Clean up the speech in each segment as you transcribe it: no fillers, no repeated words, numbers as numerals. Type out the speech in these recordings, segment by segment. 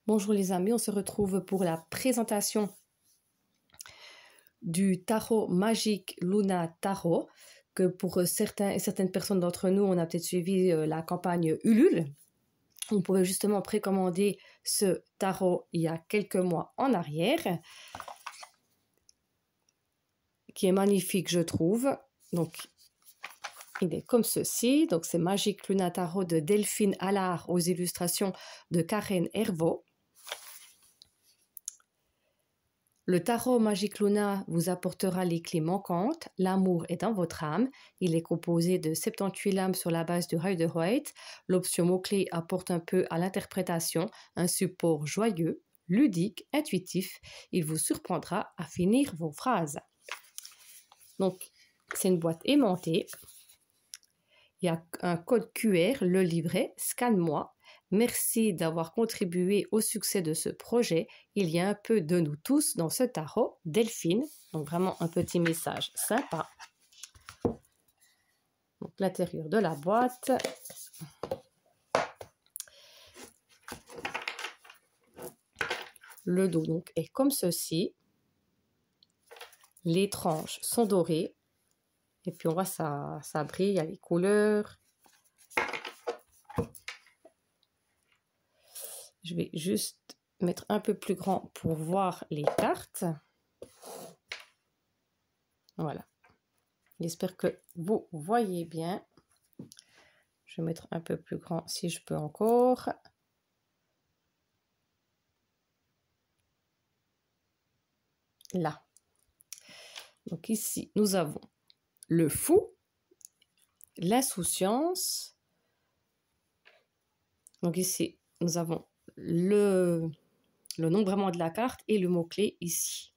Bonjour les amis, on se retrouve pour la présentation du tarot magique Luna Tarot, que pour certains et certaines personnes d'entre nous, on a peut-être suivi la campagne Ulule. On pouvait justement précommander ce tarot il y a quelques mois en arrière, qui est magnifique je trouve. Donc il est comme ceci, donc c'est Magique Luna Tarot de Delphine Allard aux illustrations de Karen Hervaux. Le tarot Magique Luna vous apportera les clés manquantes. L'amour est dans votre âme. Il est composé de 78 lames sur la base du Rider-Waite. L'option mot-clé apporte un peu à l'interprétation, un support joyeux, ludique, intuitif. Il vous surprendra à finir vos phrases. Donc, c'est une boîte aimantée. Il y a un code QR, le livret, scanne-moi. Merci d'avoir contribué au succès de ce projet. Il y a un peu de nous tous dans ce tarot. Delphine, donc vraiment un petit message sympa. Donc l'intérieur de la boîte. Le dos donc est comme ceci. Les tranches sont dorées. Et puis on voit ça brille, il y a les couleurs. Je vais juste mettre un peu plus grand pour voir les cartes. Voilà. J'espère que vous voyez bien. Je vais mettre un peu plus grand si je peux encore. Là. Donc ici, nous avons le fou, l'insouciance. Donc ici, nous avons le nom vraiment de la carte et le mot-clé ici.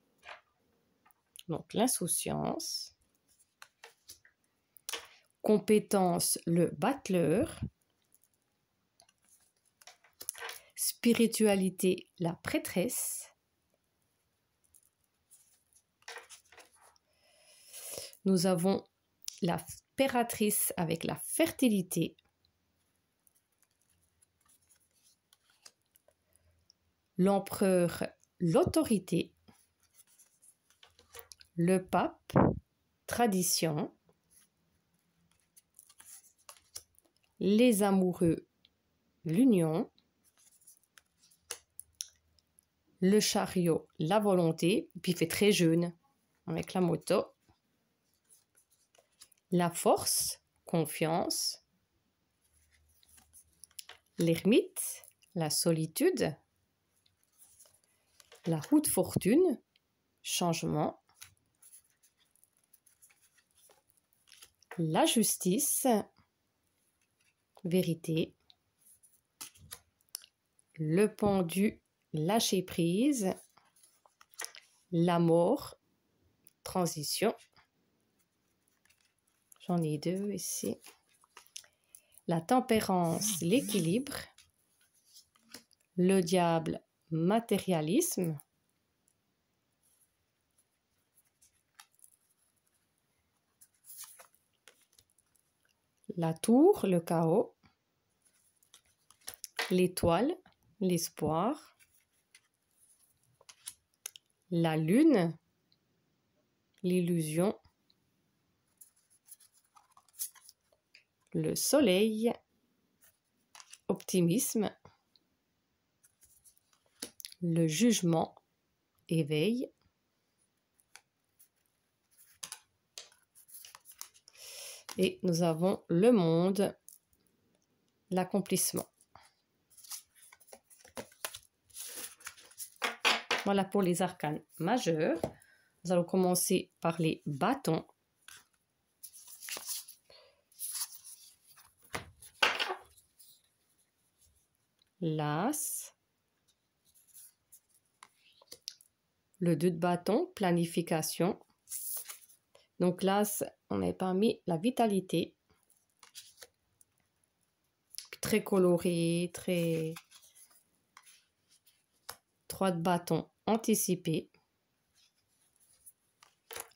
Donc l'insouciance. Compétence, le battleur. Spiritualité, la prêtresse. Nous avons l'impératrice avec la fertilité. L'empereur, l'autorité. Le pape, tradition. Les amoureux, l'union. Le chariot, la volonté. Puis il fait très jeune avec la moto. La force, confiance. L'ermite, la solitude. La roue de fortune, changement. La justice, vérité. Le pendu, lâcher prise. La mort, transition. J'en ai deux ici. La tempérance, l'équilibre. Le diable, matérialisme. La tour, le chaos. L'étoile, l'espoir. La lune, l'illusion. Le soleil, optimisme. Le jugement, éveil. Et nous avons le monde, l'accomplissement. Voilà pour les arcanes majeurs. Nous allons commencer par les bâtons. L'as. Le 2 de bâton, planification. Donc l'as, on n'avait pas mis la vitalité. Très coloré, très... 3 de bâton, anticipé.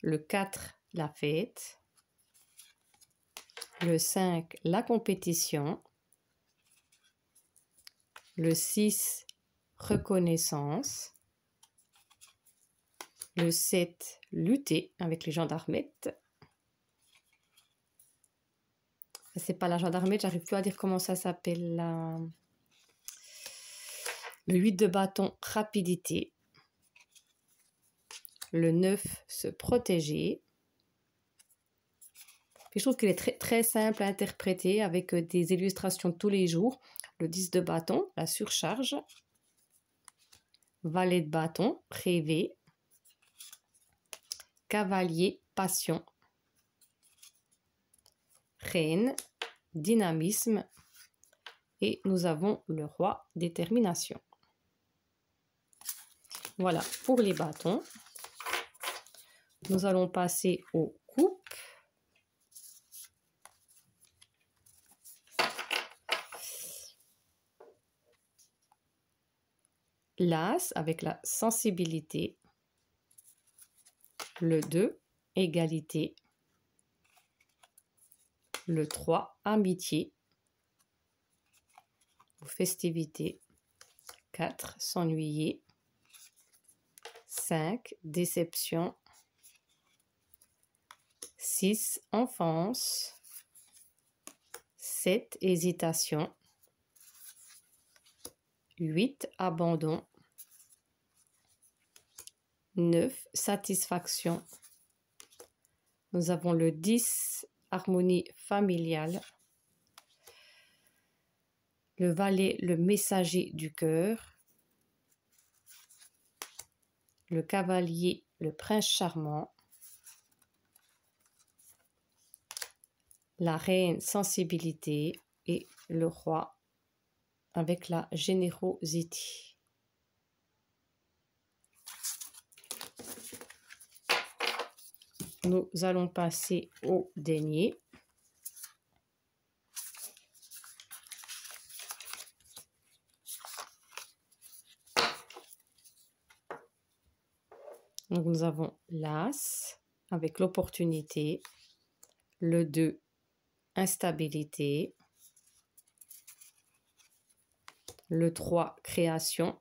Le 4, la fête. Le 5, la compétition. Le 6, reconnaissance. Le 7, lutter avec les gendarmettes. C'est pas la gendarmette, j'arrive plus à dire comment ça s'appelle. Le 8 de bâton, rapidité. Le 9, se protéger. Puis je trouve qu'il est très, très simple à interpréter avec des illustrations de tous les jours. Le 10 de bâton, la surcharge. Valet de bâton, rêver. Cavalier, passion. Reine, dynamisme. Et nous avons le roi, détermination. Voilà pour les bâtons. Nous allons passer aux coupes. L'As avec la sensibilité. Le 2, égalité. Le 3, amitié. Ou festivité. 4, s'ennuyer. 5, déception. 6, enfance. 7, hésitation. 8, abandon. 9, satisfaction. Nous avons le 10, harmonie familiale. Le valet, le messager du cœur. Le cavalier, le prince charmant. La reine, sensibilité. Et le roi, avec la générosité. Nous allons passer au denier. Donc nous avons l'As avec l'opportunité, le 2, instabilité, le 3, création,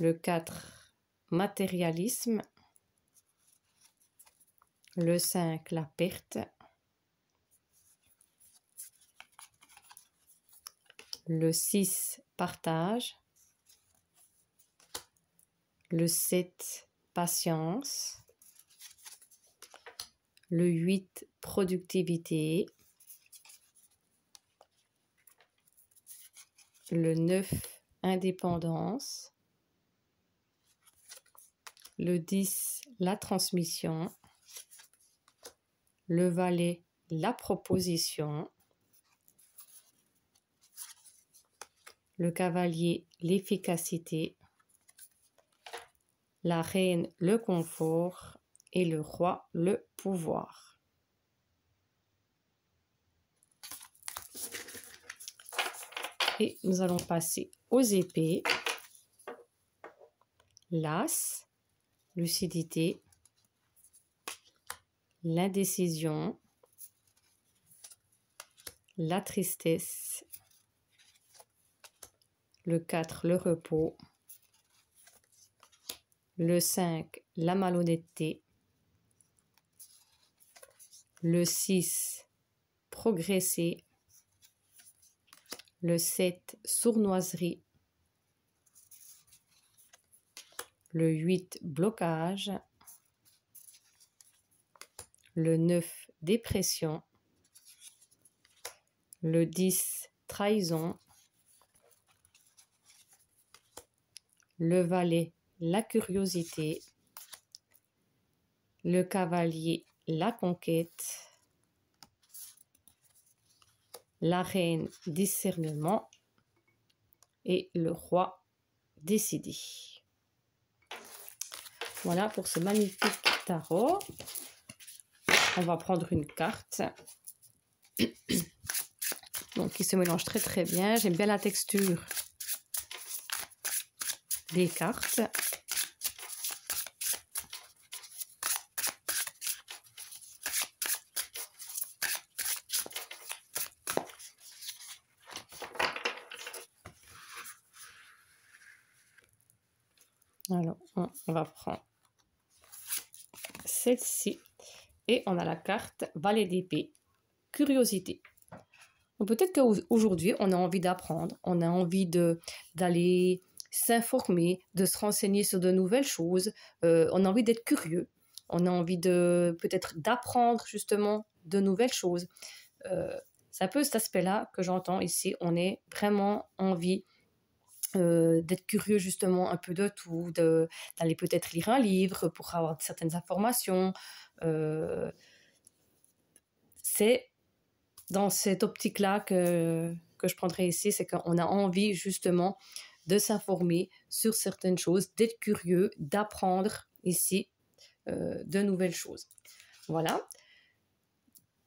le 4, matérialisme, le 5, la perte, le 6, partage, le 7, patience, le 8, productivité, le 9, indépendance, le 10, la transmission, le valet, la proposition, le cavalier, l'efficacité, la reine, le confort et le roi, le pouvoir. Et nous allons passer aux épées. L'As, lucidité, l'indécision, la tristesse, le 4, le repos, le 5, la malhonnêteté, le 6, progresser, le 7, sournoiserie, le 8, blocage, le 9, dépression, le 10, trahison, le valet, la curiosité, le cavalier, la conquête, la reine, discernement et le roi, décidé. Voilà pour ce magnifique tarot. On va prendre une carte. Donc, il se mélange très très bien. J'aime bien la texture des cartes. Alors, on va prendre celle-ci. Et on a la carte Valet d'épée, curiosité. Donc peut-être qu'aujourd'hui, on a envie d'apprendre, on a envie d'aller s'informer, de se renseigner sur de nouvelles choses, on a envie d'être curieux, on a envie peut-être d'apprendre justement de nouvelles choses. C'est un peu cet aspect-là que j'entends ici. On est vraiment envie d'être curieux justement un peu de tout, d'aller peut-être lire un livre pour avoir certaines informations. C'est dans cette optique-là que je prendrais ici, c'est qu'on a envie justement de s'informer sur certaines choses, d'être curieux, d'apprendre ici de nouvelles choses. Voilà.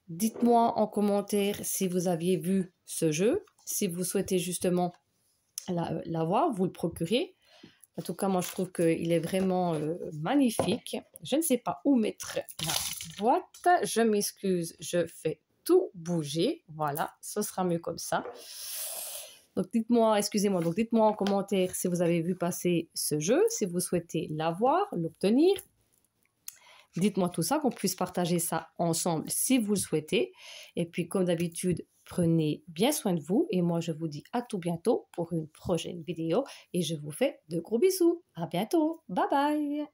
Dites-moi en commentaire si vous aviez vu ce jeu, si vous souhaitez justement l'avoir, vous le procurer. En tout cas, moi, je trouve qu'il est vraiment magnifique. Je ne sais pas où mettre la boîte. Je m'excuse, je fais tout bouger. Voilà, ce sera mieux comme ça. Donc, dites-moi, excusez-moi, donc dites-moi en commentaire si vous avez vu passer ce jeu, si vous souhaitez l'avoir, l'obtenir. Dites-moi tout ça, qu'on puisse partager ça ensemble si vous le souhaitez. Et puis, comme d'habitude, prenez bien soin de vous. Et moi, je vous dis à tout bientôt pour une prochaine vidéo. Et je vous fais de gros bisous. À bientôt. Bye bye.